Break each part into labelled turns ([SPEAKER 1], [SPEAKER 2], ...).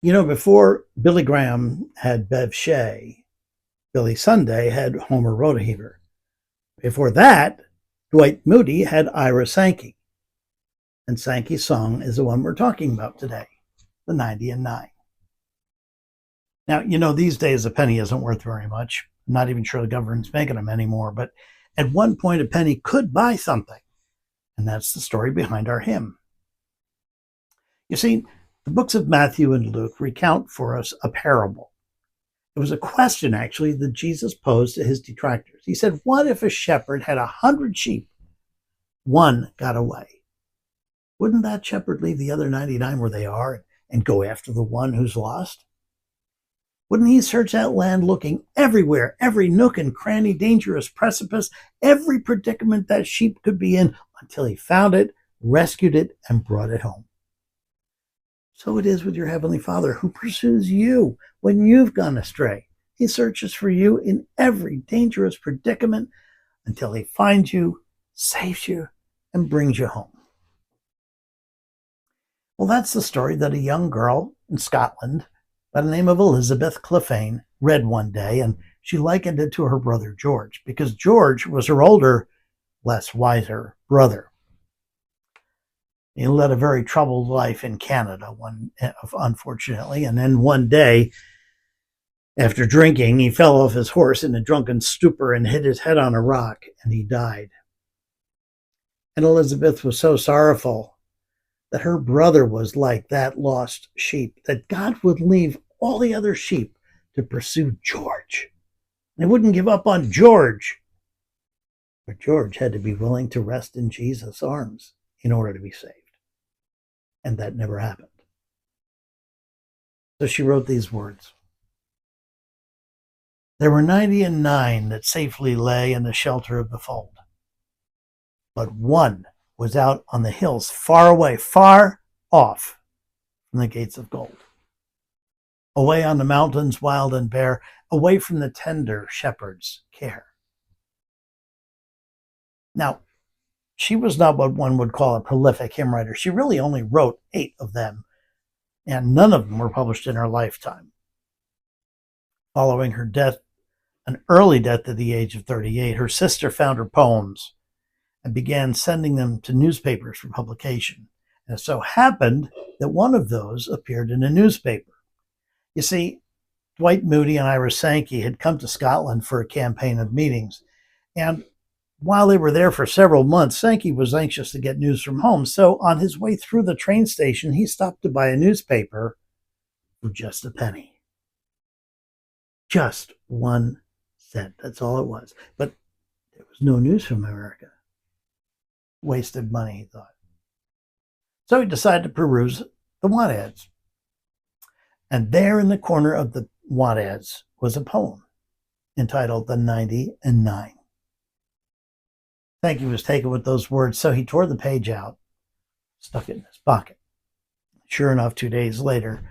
[SPEAKER 1] Before Billy Graham had Bev Shea, Billy Sunday had Homer Rodeheaver. Before that, Dwight Moody had Ira Sankey. And Sankey's song is the one we're talking about today, the 90 and 9. Now, these days a penny isn't worth very much. I'm not even sure the government's making them anymore, but at one point a penny could buy something. And that's the story behind our hymn. You see, the books of Matthew and Luke recount for us a parable. It was a question, actually, that Jesus posed to his detractors. He said, what if a shepherd had 100 sheep? One got away. Wouldn't that shepherd leave the other 99 where they are and go after the one who's lost? Wouldn't he search that land looking everywhere, every nook and cranny, dangerous precipice, every predicament that sheep could be in until he found it, rescued it, and brought it home? So it is with your Heavenly Father, who pursues you when you've gone astray. He searches for you in every dangerous predicament until he finds you, saves you, and brings you home. Well, that's the story that a young girl in Scotland by the name of Elizabeth Clephane read one day, and she likened it to her brother George, because George was her older, less wiser brother. He led a very troubled life in Canada, unfortunately. And then one day, after drinking, he fell off his horse in a drunken stupor and hit his head on a rock, and he died. And Elizabeth was so sorrowful that her brother was like that lost sheep, that God would leave all the other sheep to pursue George. They wouldn't give up on George. But George had to be willing to rest in Jesus' arms in order to be saved. And that never happened. So she wrote these words. There were 90 and 9 that safely lay in the shelter of the fold. But one was out on the hills, far away, far off from the gates of gold. Away on the mountains, wild and bare, away from the tender shepherd's care. Now, she was not what one would call a prolific hymn writer. She really only wrote 8 of them, and none of them were published in her lifetime. Following her death, an early death at the age of 38, her sister found her poems and began sending them to newspapers for publication. And it so happened that one of those appeared in a newspaper. You see, Dwight Moody and Ira Sankey had come to Scotland for a campaign of meetings, and while they were there for several months, Sankey was anxious to get news from home, so on his way through the train station, he stopped to buy a newspaper for just a penny. Just 1 cent, that's all it was. But there was no news from America. Wasted money, he thought. So he decided to peruse the want ads. And there in the corner of the want ads was a poem entitled The 90 and 9. Sankey was taken with those words, so he tore the page out, stuck it in his pocket. Sure enough, 2 days later,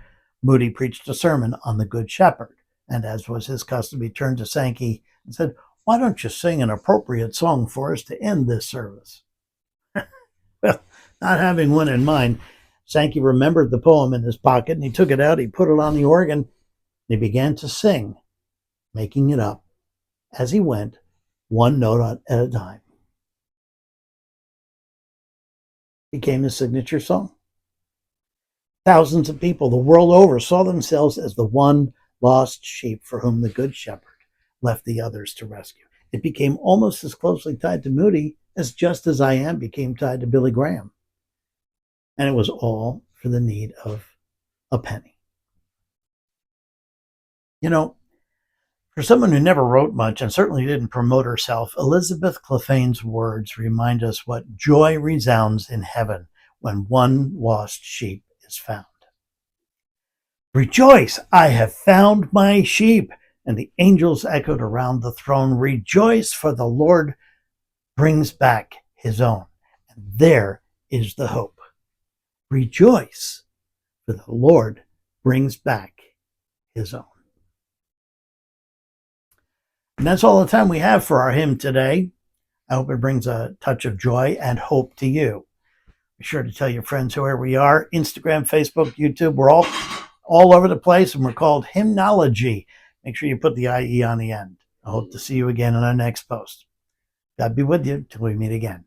[SPEAKER 1] Moody preached a sermon on the Good Shepherd, and as was his custom, he turned to Sankey and said, why don't you sing an appropriate song for us to end this service? Well, not having one in mind, Sankey remembered the poem in his pocket, and he took it out, he put it on the organ, and he began to sing, making it up as he went, one note at a time. Became his signature song. Thousands of people the world over saw themselves as the one lost sheep for whom the Good Shepherd left the others to rescue. It became almost as closely tied to Moody as Just As I Am became tied to Billy Graham. And it was all for the need of a penny. For someone who never wrote much and certainly didn't promote herself, Elizabeth Clephane's words remind us what joy resounds in heaven when one lost sheep is found. Rejoice, I have found my sheep. And the angels echoed around the throne, rejoice, for the Lord brings back his own. And there is the hope. Rejoice, for the Lord brings back his own. And that's all the time we have for our hymn today. I hope it brings a touch of joy and hope to you. Be sure to tell your friends where we are. Instagram, Facebook, YouTube, we're all all over the place, and we're called hymnology. Make sure you put the IE on the end. I hope to see you again in our next post. God be with you till we meet again.